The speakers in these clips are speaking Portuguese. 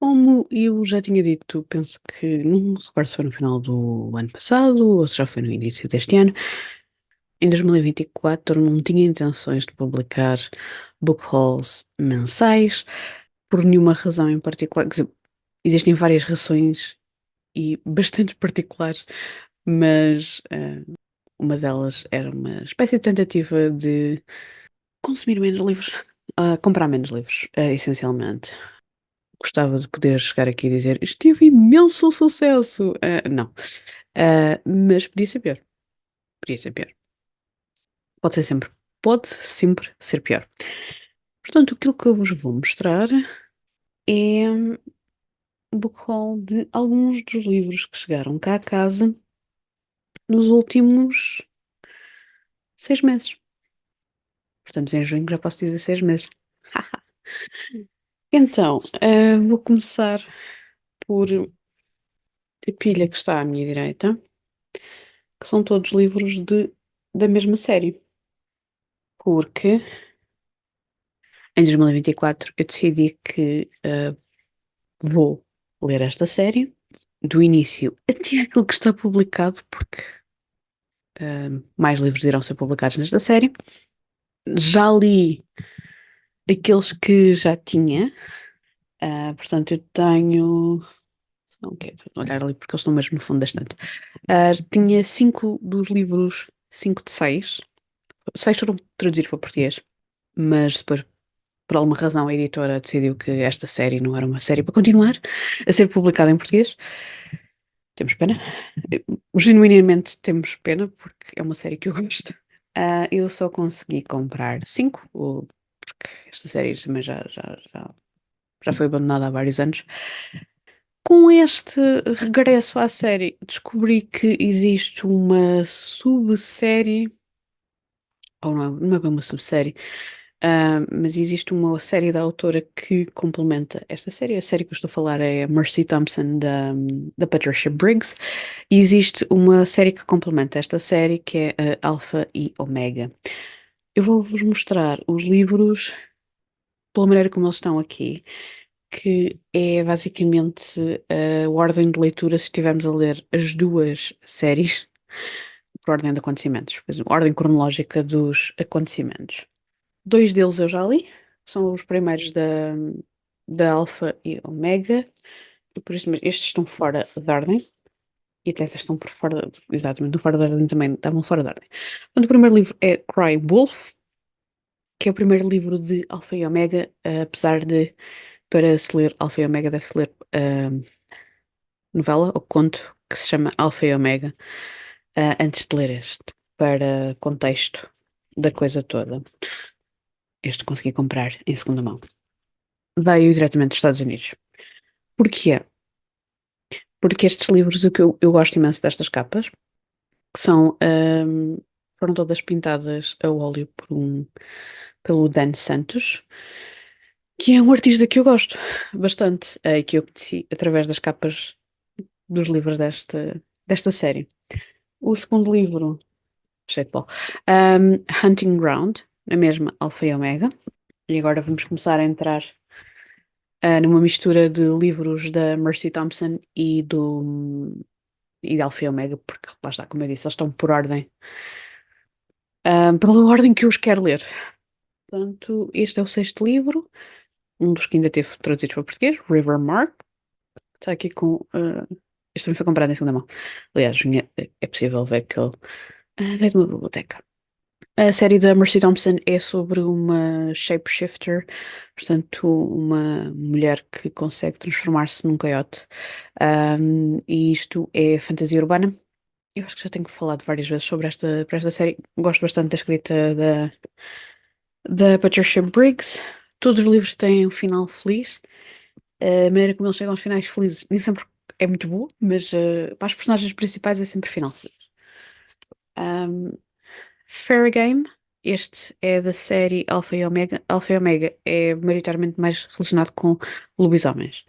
Como eu já tinha dito, penso que não me recordo se foi no final do ano passado ou se já foi no início deste ano. Em 2024 não tinha intenções de publicar book hauls mensais por nenhuma razão em particular. Quer dizer, existem várias razões e bastante particulares, mas uma delas era uma espécie de tentativa de consumir menos livros, comprar menos livros, essencialmente. Gostava de poder chegar aqui e dizer isto teve imenso sucesso. Não. Mas podia ser pior. Podia ser pior. Pode ser sempre. Pode sempre ser pior. Portanto, aquilo que eu vos vou mostrar é um book haul de alguns dos livros que chegaram cá a casa nos últimos 6 meses. Portanto, em junho já posso dizer 6 meses. Então, vou começar por a pilha que está à minha direita, que são todos livros da mesma série. Porque em 2024 eu decidi que vou ler esta série do início até aquilo que está publicado, porque mais livros irão ser publicados nesta série. Já li aqueles que já tinha, portanto eu tenho. Não quero olhar ali porque eles estão mesmo no fundo da estante. Tinha cinco dos livros, cinco de seis. Seis foram traduzidos para português, mas depois por alguma razão, a editora decidiu que esta série não era uma série para continuar a ser publicada em português. Temos pena. Genuinamente temos pena, porque é uma série que eu gosto. Eu só consegui comprar cinco, porque esta série também já foi abandonada há vários anos. Com este regresso à série, descobri que existe uma subsérie, ou não é bem uma subsérie, mas existe uma série da autora que complementa esta série. A série que eu estou a falar é Mercy Thompson, da Patricia Briggs. E existe uma série que complementa esta série, que é a Alpha e Omega. Eu vou-vos mostrar os livros pela maneira como eles estão aqui, que é basicamente a ordem de leitura se estivermos a ler as duas séries por ordem de acontecimentos, pois, a ordem cronológica dos acontecimentos. Dois deles eu já li, são os primeiros da Alpha e Omega, e por isso mesmo, estes estão fora de ordem, e até estes estão por fora, exatamente, fora de ordem também, estavam fora de ordem. Portanto, o primeiro livro é Cry Wolf, que é o primeiro livro de Alpha e Omega, apesar de, para se ler Alpha e Omega, deve-se ler a novela, ou conto, que se chama Alpha e Omega, antes de ler este, para contexto da coisa toda. Este consegui comprar em segunda mão. Veio diretamente dos Estados Unidos. Porquê? Porque estes livros, o que eu gosto imenso destas capas, que foram todas pintadas a óleo pelo Dan Santos, que é um artista que eu gosto bastante, e que eu conheci através das capas dos livros desta série. O segundo livro, cheio de pó, Hunting Ground, na mesma Alpha e Omega, e agora vamos começar a entrar numa mistura de livros da Mercy Thompson e da Alpha e Omega, porque lá está, como eu disse, eles estão por ordem, pela ordem que eu os quero ler. Portanto, este é o sexto livro, um dos que ainda teve traduzido para português, River Mark. Está aqui com. Este também foi comprado em segunda mão. Aliás, é possível ver que ele veio de uma biblioteca. A série da Mercy Thompson é sobre uma shapeshifter, portanto, uma mulher que consegue transformar-se num coiote. E isto é fantasia urbana. Eu acho que já tenho falado várias vezes para esta série. Gosto bastante da escrita da Patricia Briggs. Todos os livros têm um final feliz. A maneira como eles chegam aos finais felizes nem sempre é muito boa, mas para as personagens principais é sempre final feliz. Um, Fair Game, este é da série Alpha e Omega. Alpha e Omega é maioritariamente mais relacionado com lobisomens.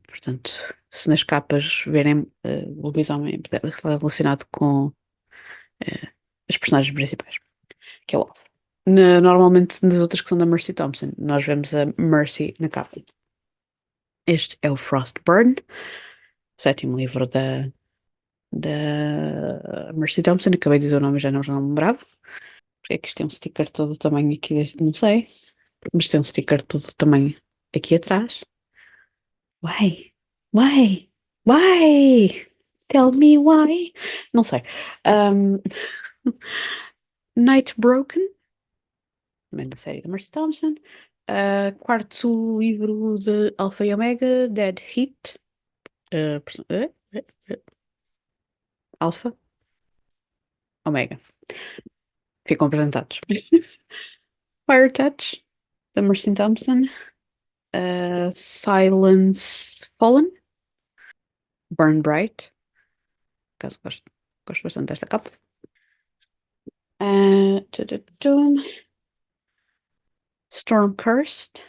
Portanto, se nas capas verem lobisomem é relacionado com as personagens principais, que é o Alpha. Normalmente nas outras que são da Mercy Thompson, nós vemos a Mercy na capa. Este é o Frostburn, o sétimo livro da Mercy Thompson. Acabei de dizer o nome, já não me lembrava. Porque é que isto tem um sticker todo o tamanho aqui, não sei. Mas tem um sticker todo o tamanho aqui atrás. Why? Why? Why? Tell me why. Não sei. Um, Night Broken, também da série da Mercy Thompson. Quarto livro de Alpha e Omega, Dead Heat. Alpha, Omega. Ficam apresentados. Fire Touch, da Mercy Thompson. Silence Fallen, Burn Bright. Caso gosto bastante desta capa. Tudum. Storm Cursed.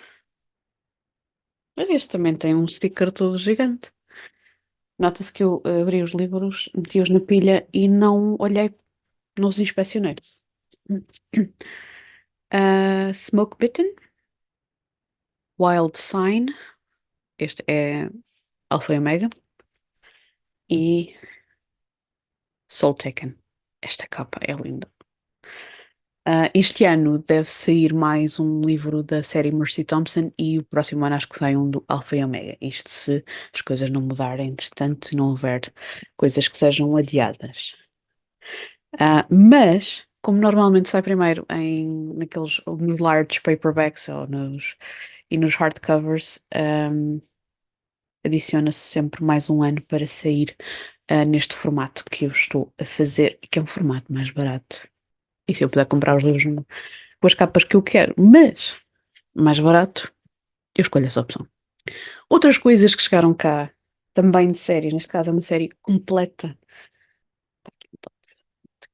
Este também tem um sticker todo gigante. Nota-se que eu abri os livros, meti-os na pilha e não olhei, não os inspecionei. Smoke Bitten, Wild Sign, este é Alpha e Omega, e Soul Taken. Esta capa é linda. Este ano deve sair mais um livro da série Mercy Thompson e o próximo ano acho que sai um do Alpha e Omega. Isto se as coisas não mudarem, entretanto, e não houver coisas que sejam adiadas. Mas, como normalmente sai primeiro nos large paperbacks e nos hardcovers, adiciona-se sempre mais um ano para sair neste formato que eu estou a fazer e que é um formato mais barato. E se eu puder comprar os livros com as capas que eu quero, mas mais barato, eu escolho essa opção. Outras coisas que chegaram cá, também de séries, neste caso é uma série completa,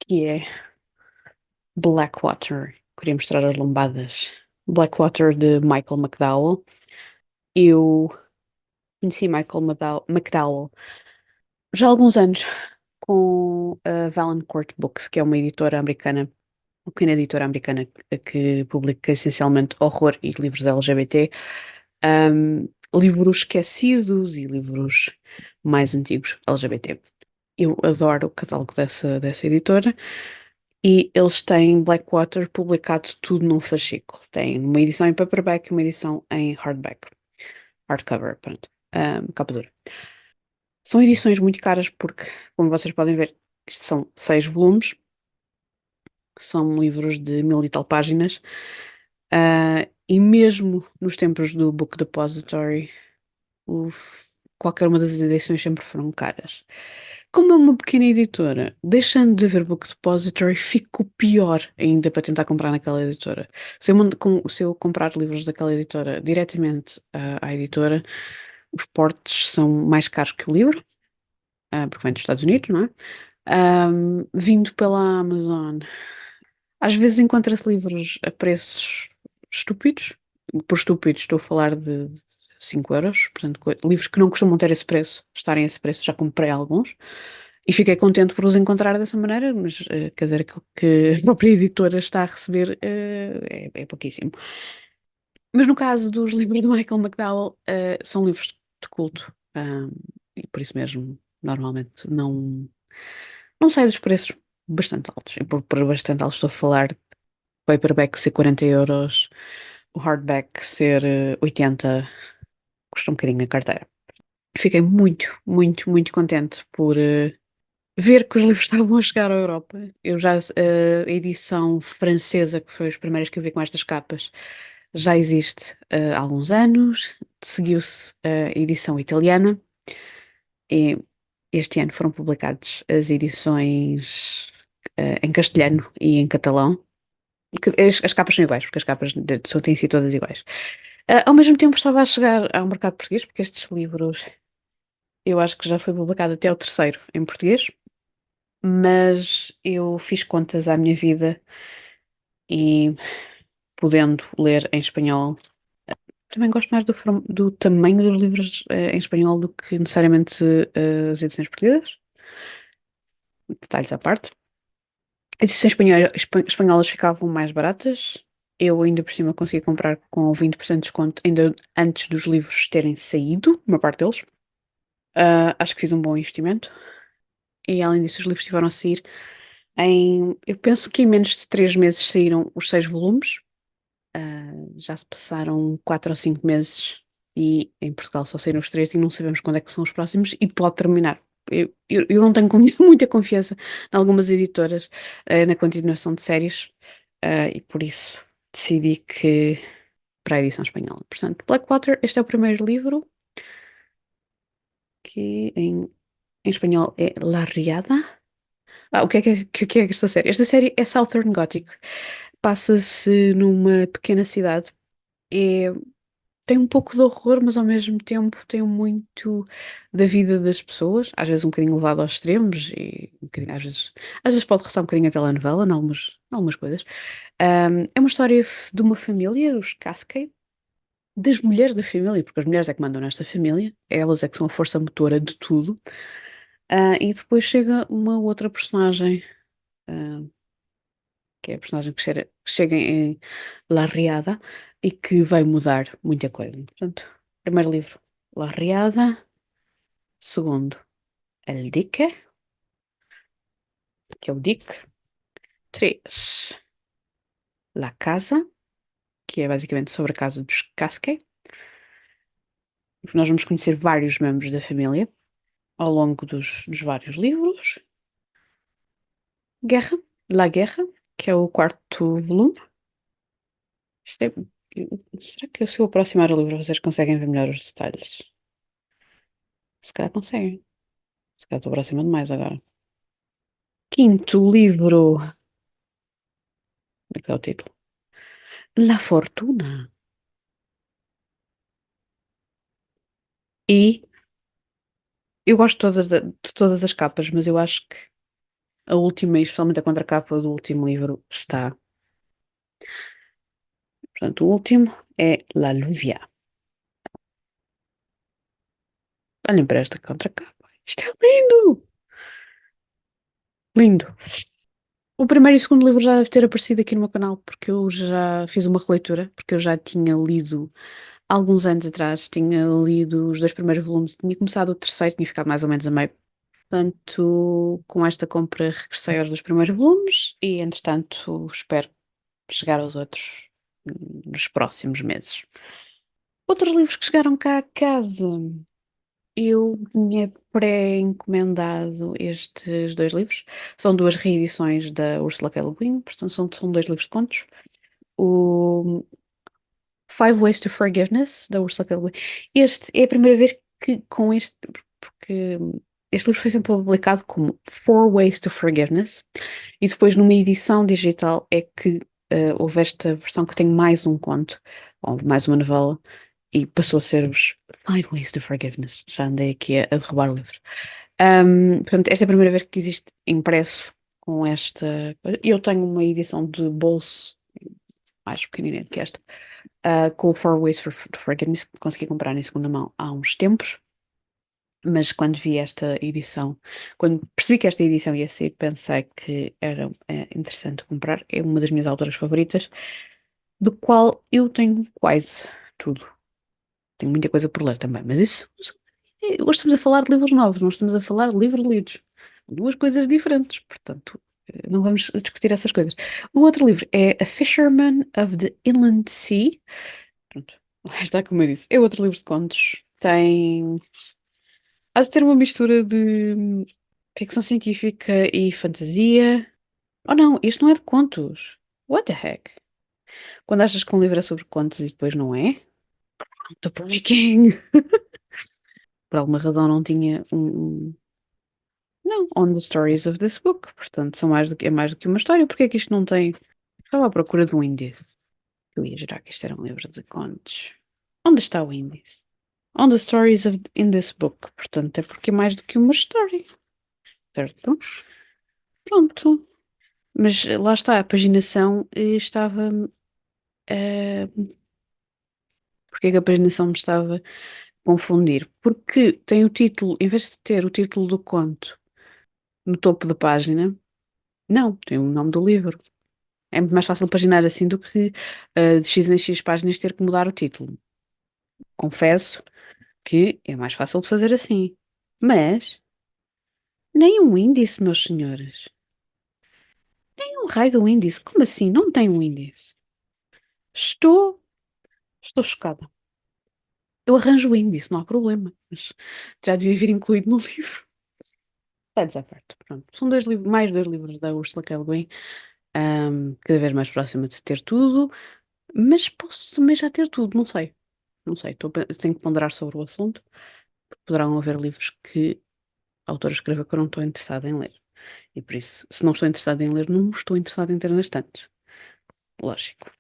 que é Blackwater. Queria mostrar as lombadas. Blackwater de Michael McDowell. Eu conheci Michael McDowell já há alguns anos com a Valancourt Books, que é uma editora americana, uma pequena editora americana que publica essencialmente horror e livros LGBT, livros esquecidos e livros mais antigos LGBT. Eu adoro o catálogo dessa editora e eles têm Blackwater publicado tudo num fascículo. Tem uma edição em paperback e uma edição em hardcover, pronto, capa dura. São edições muito caras porque, como vocês podem ver, isto são 6 volumes, são livros de 1000 e tal páginas, e mesmo nos tempos do Book Depository, qualquer uma das edições sempre foram caras. Como é uma pequena editora, deixando de haver Book Depository, fico pior ainda para tentar comprar naquela editora. Se eu comprar livros daquela editora diretamente à editora, os portes são mais caros que o livro, porque vem dos Estados Unidos, não é? Vindo pela Amazon, às vezes encontra-se livros a preços estúpidos. Por estúpidos estou a falar de 5 euros, portanto, livros que não costumam ter esse preço, estarem a esse preço, já comprei alguns. E fiquei contente por os encontrar dessa maneira, mas quer dizer, aquilo que a própria editora está a receber é pouquíssimo. Mas no caso dos livros do Michael McDowell, são livros de culto, e por isso mesmo, normalmente não sai dos preços bastante altos. E por bastante altos estou a falar de paperback ser 40 euros, o hardback ser 80, custa um bocadinho na carteira. Fiquei muito, muito, muito contente por ver que os livros estavam a chegar à Europa. A edição francesa, que foi as primeiras que eu vi com estas capas, já existe há alguns anos. Seguiu-se a edição italiana e este ano foram publicadas as edições em castelhano e em catalão. As capas são iguais, porque as capas têm sido todas iguais. Ao mesmo tempo estava a chegar ao mercado português, porque estes livros eu acho que já foi publicado até o terceiro em português, mas eu fiz contas à minha vida e podendo ler em espanhol, também gosto mais do tamanho dos livros em espanhol do que necessariamente as edições portuguesas, detalhes à parte. As edições espanholas ficavam mais baratas, Eu ainda por cima consegui comprar com 20% de desconto ainda antes dos livros terem saído, uma parte deles. Acho que fiz um bom investimento. E além disso, os livros estiveram a sair eu penso que em menos de 3 meses saíram os 6 volumes. Já se passaram 4 ou 5 meses e em Portugal só saíram os três e não sabemos quando é que são os próximos e pode terminar. Eu não tenho muita confiança em algumas editoras, na continuação de séries, e por isso decidi que para a edição espanhola. Portanto, Blackwater, este é o primeiro livro que em espanhol é La Riada. O que é esta série? Esta série é Southern Gothic. Passa-se numa pequena cidade. É, tem um pouco de horror, mas ao mesmo tempo tem muito da vida das pessoas. Às vezes um bocadinho levado aos extremos e um bocadinho, às vezes pode roçar um bocadinho a telenovela em algumas coisas. É uma história de uma família, os Cascade, das mulheres da família, porque as mulheres é que mandam nesta família, elas é que são a força motora de tudo. E depois chega uma outra personagem, ah, que é a personagem que chega em La Riada e que vai mudar muita coisa. Portanto, primeiro livro, La Riada. Segundo, El Dique, que é o Dick. Três, La Casa, que é basicamente sobre a casa dos Casque. Nós vamos conhecer vários membros da família ao longo dos vários livros. Guerra, La Guerra, que é o quarto volume. Isto é- Será que se eu aproximar o livro vocês conseguem ver melhor os detalhes? Se calhar conseguem. Se calhar estou aproximando mais agora. Quinto livro. Como é que é o título? La Fortuna. E eu gosto de todas as capas, mas eu acho que a última, e especialmente a contracapa do último livro, está. Portanto, o último é La Lluvia. Olhem para esta contracapa. Isto é lindo! Lindo. O primeiro e o segundo livro já deve ter aparecido aqui no meu canal, porque eu já fiz uma releitura, porque eu já tinha lido há alguns anos atrás, tinha lido os dois primeiros volumes, tinha começado o terceiro, tinha ficado mais ou menos a meio. Portanto, com esta compra regressei aos dois primeiros volumes e, entretanto, espero chegar aos outros nos próximos meses. Outros livros que chegaram cá a casa. Eu tinha pré-encomendado estes dois livros. São duas reedições da Ursula K. Le Guin, portanto são dois livros de contos. O Five Ways to Forgiveness, da Ursula K. Le Guin. Este é a primeira vez que com este, porque este livro foi sempre publicado como Four Ways to Forgiveness, e depois numa edição digital é que houve esta versão que tem mais um conto, ou mais uma novela, e passou a ser os Five Ways to Forgiveness. Já andei aqui a derrubar livros. Portanto, esta é a primeira vez que existe impresso com esta. Eu tenho uma edição de bolso mais pequenina que esta, com o Four Ways to Forgiveness, que consegui comprar em segunda mão há uns tempos. Mas quando vi esta edição, quando percebi que esta edição ia sair, pensei que era interessante comprar. É uma das minhas autoras favoritas, do qual eu tenho quase tudo. Tenho muita coisa por ler também, mas isso. Hoje estamos a falar de livros novos, não estamos a falar de livros lidos. Duas coisas diferentes, portanto, não vamos discutir essas coisas. O outro livro é A Fisherman of the Inland Sea. Pronto, lá está, como eu disse. É outro livro de contos. Há de ter uma mistura de ficção científica e fantasia. Oh não, isto não é de contos. What the heck? Quando achas que um livro é sobre contos e depois não é? Estou panicking. Por alguma razão não tinha Não, on the stories of this book. Portanto, é mais do que uma história. Porque é que isto não tem. Estava à procura de um índice. Eu ia jurar que isto era um livro de contos. Onde está o índice? On the stories in this book. Portanto, é porque é mais do que uma história. Certo? Pronto. Mas lá está, a paginação estava. eh, Porque é que a paginação me estava a confundir? Porque tem o título, em vez de ter o título do conto no topo da página, não, tem o nome do livro. É muito mais fácil paginar assim do que de X em X páginas ter que mudar o título. Confesso que é mais fácil de fazer assim. Mas, nem um índice, meus senhores. Nem um raio de um índice. Como assim? Não tem um índice. Estou, estou chocada. Eu arranjo o índice, não há problema. Mas já devia vir incluído no livro. Está desaperto. Pronto. São dois livros, mais dois livros da Ursula K. Le Guin, cada vez mais próxima de ter tudo. Mas posso também já ter tudo, não sei. Não sei, tenho que ponderar sobre o assunto. Poderão haver livros que a autora escreva que eu não estou interessada em ler. E por isso, se não estou interessada em ler, não estou interessada em ter nas estantes. Lógico.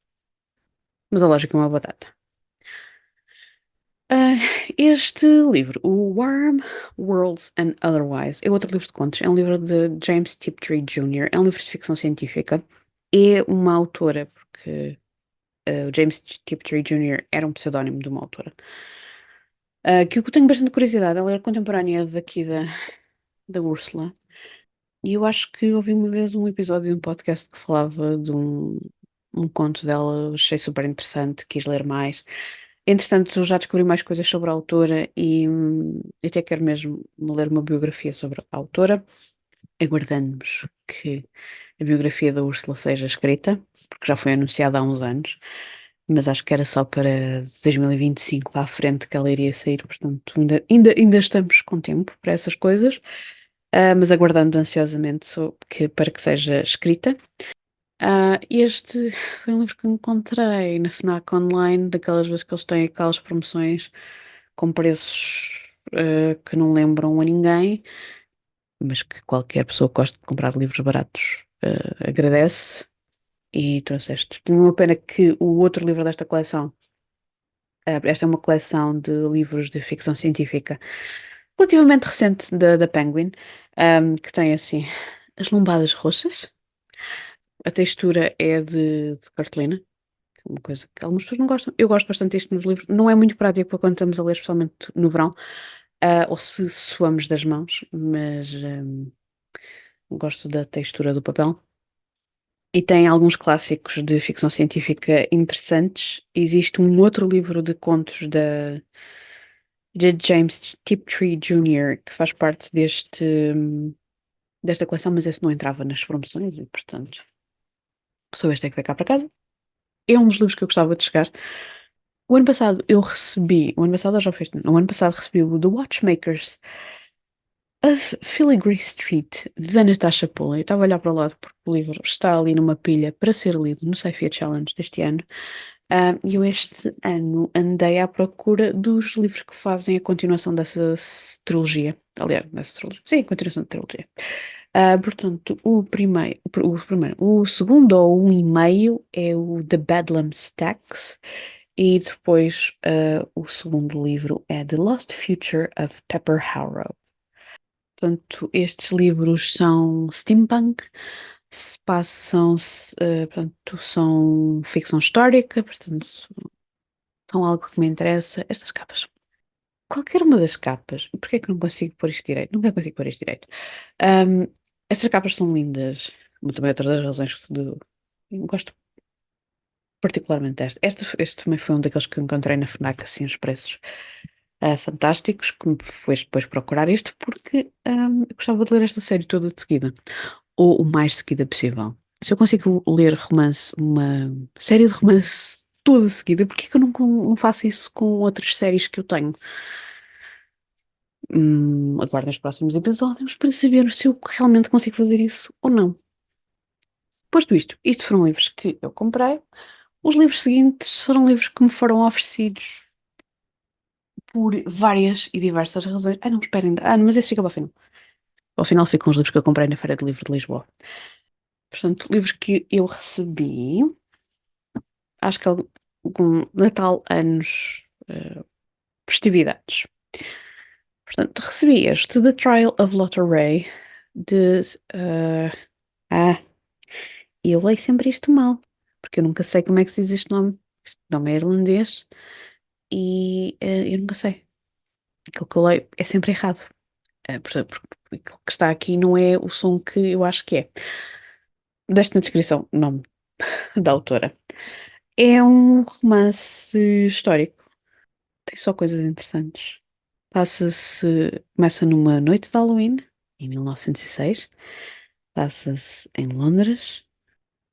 Mas a lógica é uma batata. Ah, este livro, o Warm Worlds and Otherwise, é outro livro de contos. É um livro de James Tiptree Jr. É um livro de ficção científica. É uma autora, porque o James Tiptree Jr. era um pseudónimo de uma autora. Que eu tenho bastante curiosidade. Ela era contemporânea daqui da Úrsula. E eu acho que ouvi uma vez um episódio de um podcast que falava de um conto dela, achei super interessante, quis ler mais. Entretanto, eu já descobri mais coisas sobre a autora e até quero mesmo ler uma biografia sobre a autora, aguardando-nos que a biografia da Úrsula seja escrita, porque já foi anunciada há uns anos, mas acho que era só para 2025 para a frente que ela iria sair, portanto, ainda estamos com tempo para essas coisas. Mas aguardando ansiosamente para que seja escrita. Este foi um livro que encontrei na FNAC Online, daquelas vezes que eles têm aquelas promoções com preços que não lembram a ninguém, mas que qualquer pessoa que gosta de comprar livros baratos agradece. E trouxeste. Tenho uma pena que o outro livro desta coleção, esta é uma coleção de livros de ficção científica relativamente recente da Penguin, que tem assim as lombadas roxas. A textura é de cartolina, que é uma coisa que algumas pessoas não gostam. Eu gosto bastante disto nos livros. Não é muito prático para quando estamos a ler, especialmente no verão, ou se suamos das mãos, mas gosto da textura do papel. E tem alguns clássicos de ficção científica interessantes. Existe um outro livro de contos de James Tiptree Jr., que faz parte desta coleção, mas esse não entrava nas promoções e, portanto, só este é que vai cá para casa. É um dos livros que eu gostava de chegar. O ano passado eu já fiz, no ano passado recebi o The Watchmakers of Filigree Street, da Natasha Pulley. Eu estava a olhar para o lado porque o livro está ali numa pilha para ser lido no Sci-Fi Challenge deste ano. E eu este ano andei à procura dos livros que fazem a continuação dessa trilogia. Aliás, dessa trilogia. Sim, a continuação da trilogia. Portanto, o segundo ou um e meio é o The Bedlam Stacks. E depois, o segundo livro é The Lost Future of Pepper Harrow. Portanto, estes livros são steampunk, se passam, portanto, são ficção histórica, portanto, são algo que me interessa. Estas capas, qualquer uma das capas, porque é que eu não consigo pôr isto direito? Nunca consigo pôr isto direito. Ahm, Estas capas são lindas, como também outra das razões eu gosto particularmente desta. Este também foi um daqueles que eu encontrei na FNAC, assim, os preços fantásticos, que me fez depois procurar este, porque eu gostava de ler esta série toda de seguida, ou o mais seguida possível. Se eu consigo ler romance, uma série de romance toda de seguida, porque é que eu não faço isso com outras séries que eu tenho? Aguardo os próximos episódios para saber se eu realmente consigo fazer isso ou não. Posto isto foram livros que eu comprei. Os livros seguintes foram livros que me foram oferecidos por várias e diversas razões. Ai, não, esperem. Mas esse fica para o final. Ao final ficam os livros que eu comprei na Feira de Livro de Lisboa. Portanto, livros que eu recebi, acho que com Natal, anos, festividades. Portanto, recebi este The Trial of Lotta Ray de. eh, ah, e eu leio sempre isto mal, porque eu nunca sei como é que se diz este nome. Este nome é irlandês e eu nunca sei. Aquilo que eu leio é sempre errado. Portanto, porque aquilo que está aqui não é o som que eu acho que é. Deixo na descrição o nome da autora. É um romance histórico, tem só coisas interessantes. Começa numa noite de Halloween, em 1906. Passa-se em Londres,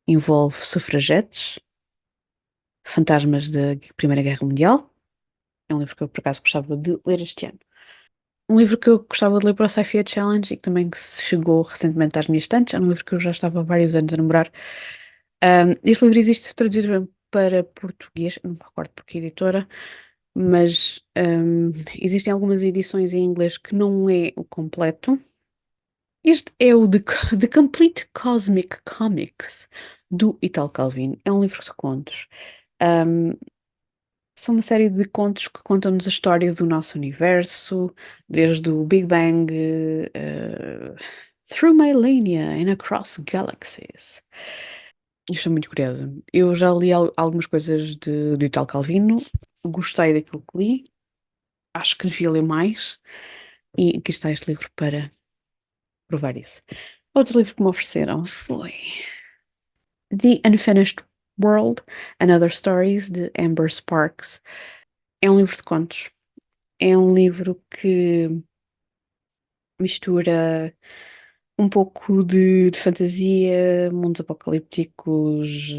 envolve sufragetes, fantasmas da Primeira Guerra Mundial. É um livro que eu, por acaso, gostava de ler este ano. Um livro que eu gostava de ler para o Sci-Fi Challenge e que também que chegou recentemente às minhas estantes. É um livro que eu já estava há vários anos a namorar. Este livro existe traduzido para português, não me recordo por que editora, mas existem algumas edições em inglês que não é o completo. Este é o The Complete Cosmic Comics, do Italo Calvino. É um livro de contos. Um, São uma série de contos que contam-nos a história do nosso universo, desde o Big Bang, through millennia and across galaxies. Eu estou muito curiosa. Eu já li algumas coisas de Italo Calvino, gostei daquilo que li, acho que devia ler mais, e aqui está este livro para provar isso. Outro livro que me ofereceram foi The Unfinished World and Other Stories, de Amber Sparks. É um livro de contos. É um livro que mistura um pouco de fantasia, mundos apocalípticos,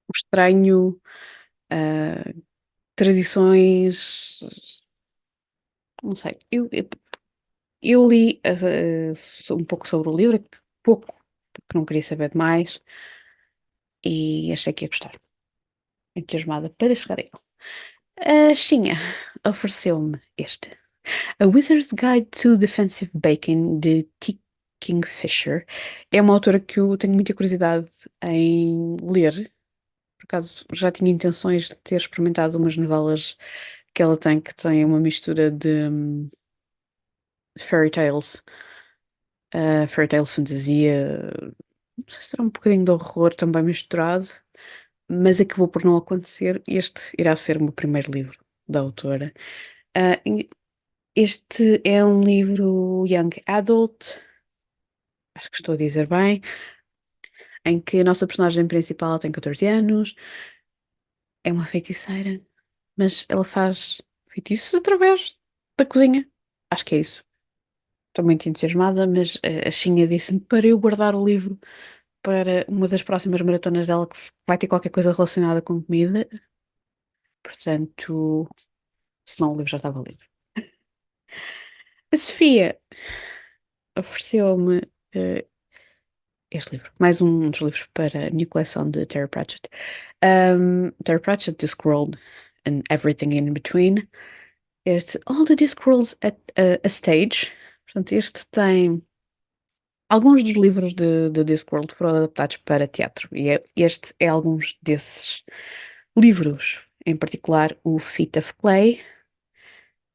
o estranho, eh, tradições. Não sei. Eu li um pouco sobre o livro, pouco, porque não queria saber de mais, e achei que ia gostar. Entusiasmada para chegar a ele. A Xinha ofereceu-me este. A Wizard's Guide to Defensive Bacon, de T. Kingfisher. É uma autora que eu tenho muita curiosidade em ler. Por acaso já tinha intenções de ter experimentado umas novelas que ela tem, que têm uma mistura de fairy tales, fantasia, não sei se será um bocadinho de horror também misturado, mas acabou por não acontecer. Este irá ser o meu primeiro livro da autora. Ah, Este é um livro young adult, acho que estou a dizer bem, em que a nossa personagem principal tem 14 anos, é uma feiticeira, mas ela faz feitiços através da cozinha. Acho que é isso. Estou muito entusiasmada, mas a Xinha disse-me para eu guardar o livro para uma das próximas maratonas dela que vai ter qualquer coisa relacionada com comida. Portanto, senão o livro já estava livre. A Sofia ofereceu-me eh, este livro, mais um dos livros para a minha coleção de Terry Pratchett. Terry Pratchett, Discworld and Everything in Between. Este, All the Discworlds at a Stage. Portanto, este tem. Alguns dos livros de Discworld foram adaptados para teatro e este é alguns desses livros, em particular o Feet of Clay.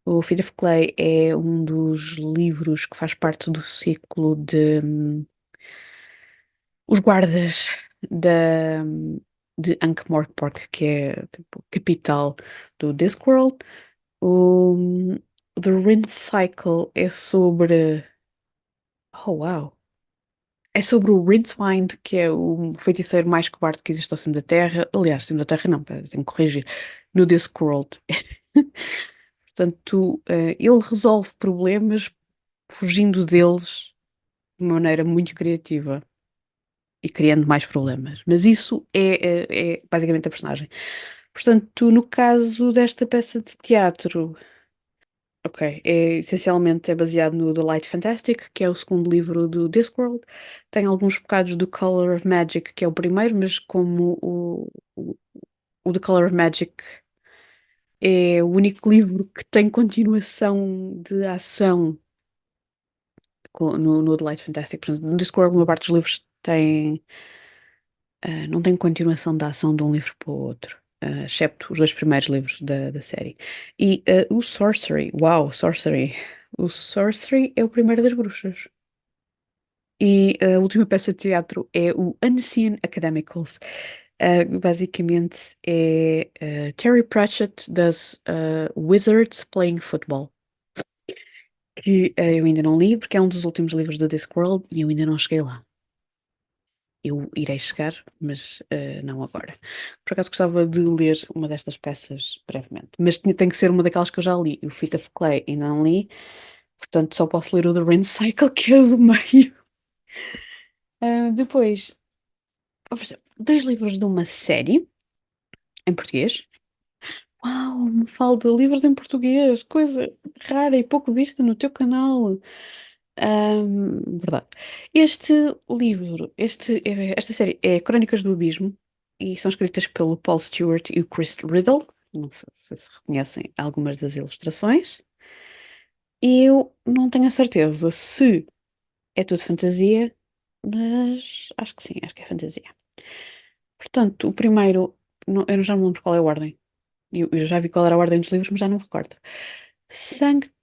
O Feet of Clay é um dos livros que faz parte do ciclo de Os Guardas da, de Ankh-Morpork, que é tipo, capital do Discworld. O The Rinse Cycle é sobre. Oh, wow! É sobre o Rincewind, que é o feiticeiro mais cobarde que existe ao cimo da Terra. Aliás, cimo da Terra não, pera, tenho que corrigir. No Discworld. Portanto, ele resolve problemas fugindo deles de uma maneira muito criativa e criando mais problemas. Mas isso é basicamente a personagem. Portanto, no caso desta peça de teatro, ok, essencialmente é baseado no The Light Fantastic, que é o segundo livro do Discworld. Tem alguns bocados do Color of Magic, que é o primeiro, mas como o The Color of Magic é o único livro que tem continuação de ação no The Light Fantastic. Portanto, no Discworld, uma parte dos livros não tem continuação da ação de um livro para o outro, excepto os dois primeiros livros da série. E o Sorcery, uau, Sorcery. O Sorcery é o primeiro das bruxas. E a última peça de teatro é o Unseen Academicals. Basicamente é Terry Pratchett das Wizards Playing Football, que eu ainda não li, porque é um dos últimos livros do Discworld e eu ainda não cheguei lá. Eu irei chegar, mas não agora. Por acaso gostava de ler uma destas peças brevemente, mas tem que ser uma daquelas que eu já li. O Feet of Clay ainda não li, portanto só posso ler o The Rain Cycle, que é o do meio. Depois, ofereceu dois livros de uma série em português. Uau, me falta livros em português, coisa rara e pouco vista no teu canal. Verdade. Este livro, esta série é Crónicas do Abismo e são escritas pelo Paul Stewart e o Chris Riddle. Não sei se reconhecem algumas das ilustrações. E eu não tenho a certeza se é tudo fantasia, mas acho que sim, acho que é fantasia. Portanto, o primeiro, eu já não me lembro qual é a ordem. Eu já vi qual era a ordem dos livros, mas já não me recordo. Sanct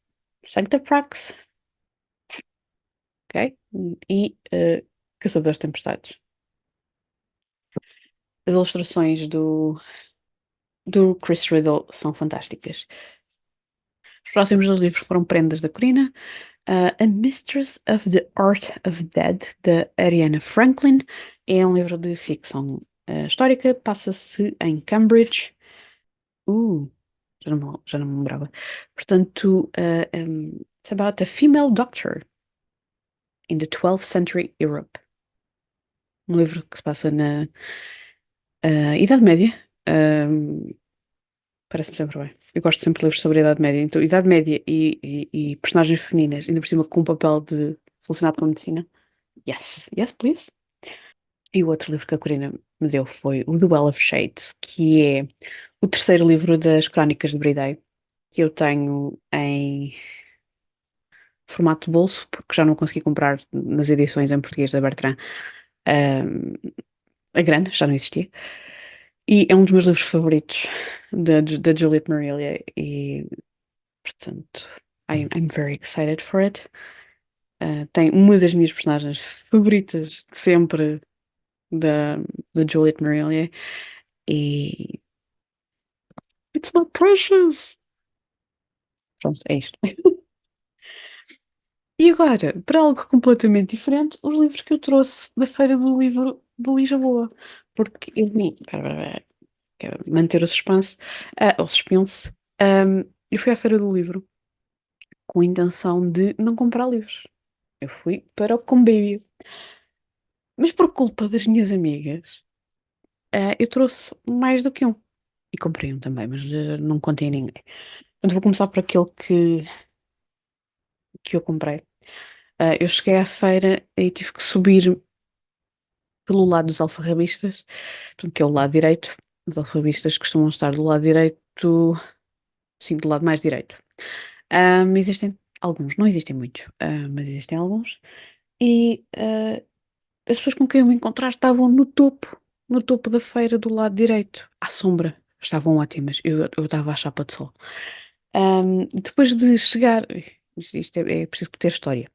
Sanctaprax, ok? E Caçadores de Tempestades. As ilustrações do Chris Riddle são fantásticas. Os próximos dois livros foram Prendas da Corina, A Mistress of the Art of Dead, da Ariana Franklin. É um livro de ficção histórica, passa-se em Cambridge. Uh, já não me lembrava. Portanto, it's about a female doctor in the 12th century Europe. Um livro que se passa na Idade Média. Um, Parece-me sempre bem. Eu gosto sempre de livros sobre a Idade Média. Então, Idade Média e personagens femininas, ainda por cima com um papel de relacionado com a medicina. Yes, yes, please. E o outro livro que a Corina me deu foi o Duel of Shades, que é o terceiro livro das Crónicas de Bridey, que eu tenho em formato de bolso, porque já não consegui comprar nas edições em português da Bertrand. Ahm, a grande, já não existia. E é um dos meus livros favoritos da Juliette Marília. E, portanto, I'm very excited for it. Tem uma das minhas personagens favoritas de sempre da Juliette Marília. E it's not precious. Pronto, é isto. E agora, para algo completamente diferente, os livros que eu trouxe da Feira do Livro de Lisboa. Porque eu vim, quero manter o suspense, o suspense. Eu fui à Feira do Livro com a intenção de não comprar livros. Eu fui para o convívio. Mas por culpa das minhas amigas, eu trouxe mais do que um. E comprei um também, mas não contei a ninguém. Portanto, vou começar por aquele que eu comprei. Eu cheguei à feira e tive que subir pelo lado dos alfarrabistas, portanto, que é o lado direito. Os alfarrabistas costumam estar do lado direito, sim, do lado mais direito. Existem alguns, não existem muitos, mas existem alguns. E as pessoas com quem eu me encontrar estavam no topo da feira do lado direito, à sombra. Estavam ótimas. Eu estava à chapa de sol. Depois de chegar, isto é preciso ter história.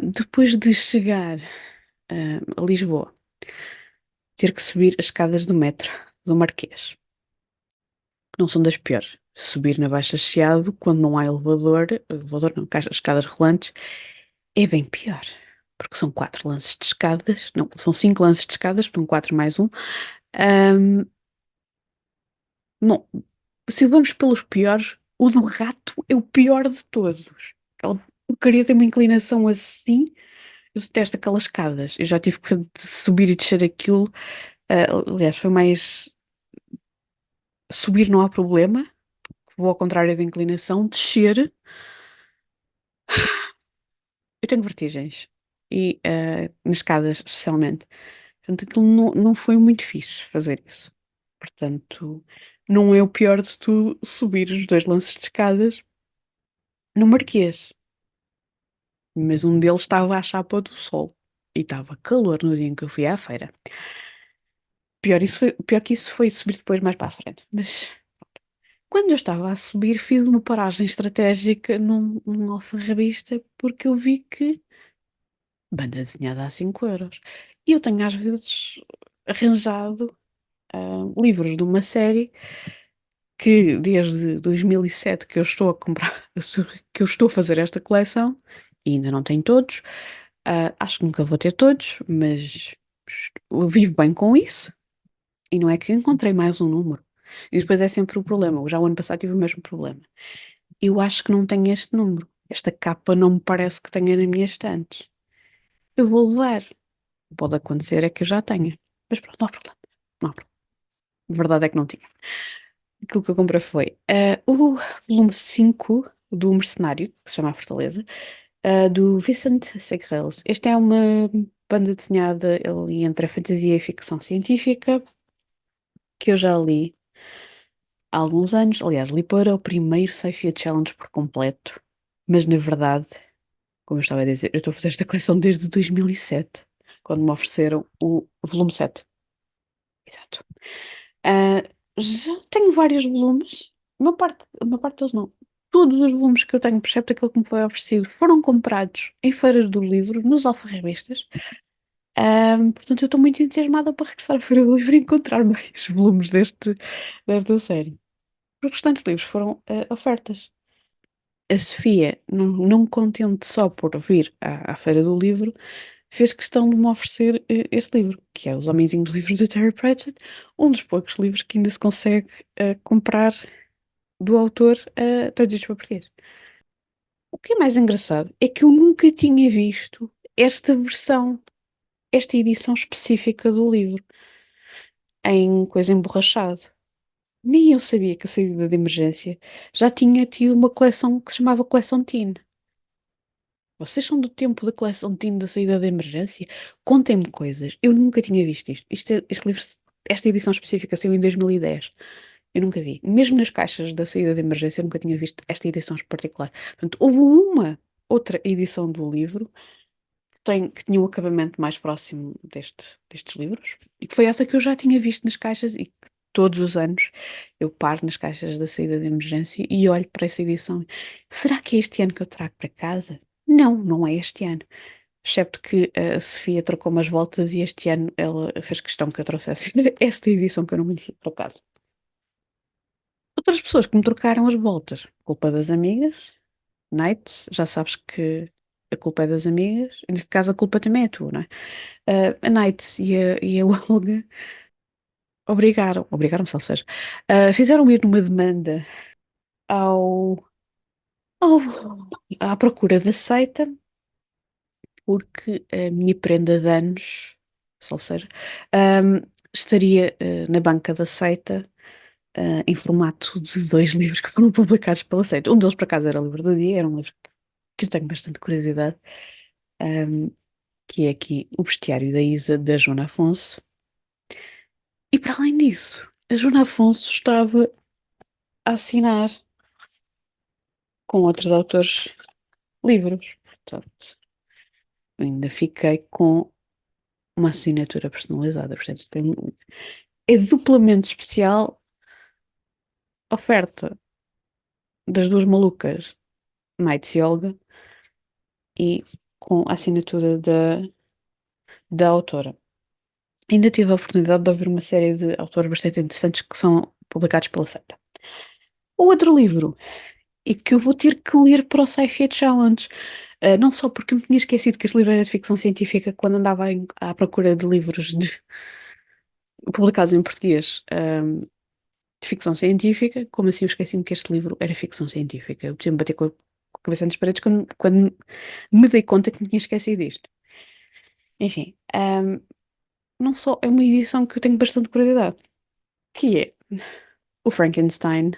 Depois de chegar a Lisboa, ter que subir as escadas do metro do Marquês, que não são das piores. Subir na Baixa Chiado, quando não há elevador não, escadas rolantes, é bem pior. Porque são quatro lances de escadas, não, são cinco lances de escadas, portanto quatro mais um. Ahm, não, se vamos pelos piores, o do rato é o pior de todos. Aquela porcaria tem uma inclinação assim. Eu detesto aquelas escadas. Eu já tive que subir e descer aquilo. Aliás, foi mais subir não há problema, vou ao contrário da inclinação, descer, eu tenho vertigens. E nas escadas, especialmente. Portanto, aquilo não foi muito fixe fazer isso. Portanto, não é o pior de tudo subir os dois lances de escadas no Marquês. Mas um deles estava à chapa do sol. E estava calor no dia em que eu fui à feira. Pior que isso foi subir depois mais para a frente. Mas quando eu estava a subir, fiz uma paragem estratégica num alfarrabista porque eu vi que banda desenhada a 5 euros. E eu tenho às vezes arranjado livros de uma série que desde 2007 que eu estou a comprar, que eu estou a fazer esta coleção e ainda não tenho todos. Acho que nunca vou ter todos, mas Eu vivo bem com isso e não é que eu encontrei mais um número. E depois é sempre o problema. Já o ano passado tive o mesmo problema. Eu acho que não tenho este número. Esta capa não me parece que tenha na minha estante. Eu vou levar. Pode acontecer é que eu já tenha. Mas pronto, não há problema. Não há problema. A verdade é que não tinha. Aquilo que eu comprei foi o volume 5 do Mercenário, que se chama A Fortaleza, do Vicent Segrels. Este é uma banda desenhada ali entre a fantasia e a ficção científica, que eu já li há alguns anos. Aliás, li para o primeiro Sci-Fi Challenge por completo. Mas na verdade, como eu estava a dizer, eu estou a fazer esta coleção desde 2007, quando me ofereceram o volume 7. Exato. Ah, já tenho vários volumes. Uma parte deles não. Todos os volumes que eu tenho, excepto aquele que me foi oferecido, foram comprados em feiras do livro, nos alfarrabistas. Portanto, eu estou muito entusiasmada para regressar à Feira do Livro e encontrar mais volumes desta série. Os restantes livros foram ofertas. A Sofia, não contente só por vir à Feira do Livro, fez questão de me oferecer este livro, que é Os Homenzinhos Livros de Terry Pratchett, um dos poucos livros que ainda se consegue comprar do autor traduzidos para português. O que é mais engraçado é que eu nunca tinha visto esta versão, esta edição específica do livro, em coisa emborrachado. Nem eu sabia que a saída de emergência já tinha tido uma coleção que se chamava Coleção Teen. Vocês são do tempo da coleção Teen da saída de emergência? Contem-me coisas. Eu nunca tinha visto isto. Este livro, esta edição específica saiu em 2010. Eu nunca vi. Mesmo nas caixas da saída de emergência, eu nunca tinha visto esta edição em particular. Portanto, houve uma outra edição do livro que tinha um acabamento mais próximo destes livros, e que foi essa que eu já tinha visto nas caixas e que todos os anos eu paro nas caixas da saída de emergência e olho para essa edição. Será que é este ano que eu trago para casa? Não, não é este ano. Excepto que a Sofia trocou umas voltas e este ano ela fez questão que eu trouxesse esta edição que eu não conhecia para casa. Outras pessoas que me trocaram as voltas, culpa das amigas. Night, já sabes que a culpa é das amigas, e neste caso a culpa também é tua, não é? A Night e a Olga obrigaram-me, ou seja, fizeram ir numa demanda ao, ao, à procura da seita, porque a minha prenda de anos, ou seja, ahm, estaria na banca da seita, em formato de dois livros que foram publicados pela seita. Um deles, por acaso, era o livro do dia, era um livro que eu tenho bastante curiosidade. Ahm, que é aqui o bestiário da Isa, da Joana Afonso. E para além disso, a Joana Afonso estava a assinar com outros autores livros. Portanto, ainda fiquei com uma assinatura personalizada. Portanto, é duplamente especial a oferta das duas malucas, Night e Olga, e com a assinatura da autora. Ainda tive a oportunidade de ouvir uma série de autores bastante interessantes que são publicados pela Seita. O outro livro e que eu vou ter que ler para o Sci-Fi Challenge. Não só porque eu me tinha esquecido que este livro era de ficção científica quando andava à procura de livros publicados em português, de ficção científica, como assim eu esqueci-me que este livro era ficção científica? Eu tinha-me bater com a cabeça nas paredes quando me dei conta que me tinha esquecido disto. Enfim, não só é uma edição que eu tenho bastante curiosidade, que é o Frankenstein,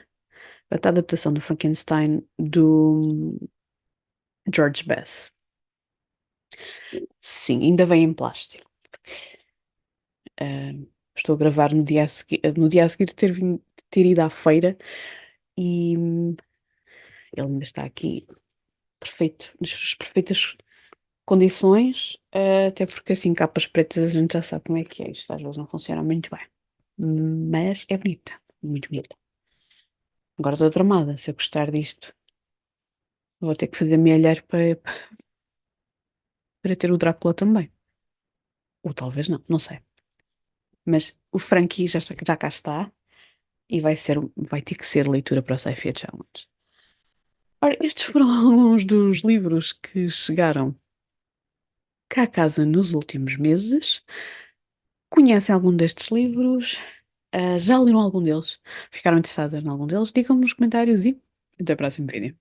a adaptação do Frankenstein do George Best. Sim, ainda vem em plástico. Ah, estou a gravar no dia a seguir de ter ido à feira e ele ainda está aqui perfeito, nas suas perfeitas condições, até porque assim capas pretas a gente já sabe como é que é. Isto às vezes não funciona muito bem. Mas é bonita, muito bonita. Agora estou tramada, se eu gostar disto, vou ter que fazer me olhar para ter o Drácula também. Ou talvez não, não sei. Mas o Frankie já cá está e vai ter que ser leitura para o Sci-Fi Challenge. Ora, estes foram alguns dos livros que chegaram cá a casa nos últimos meses. conhecem algum destes livros? Já leram algum deles? Ficaram interessadas em algum deles? Digam-me nos comentários e até o próximo vídeo.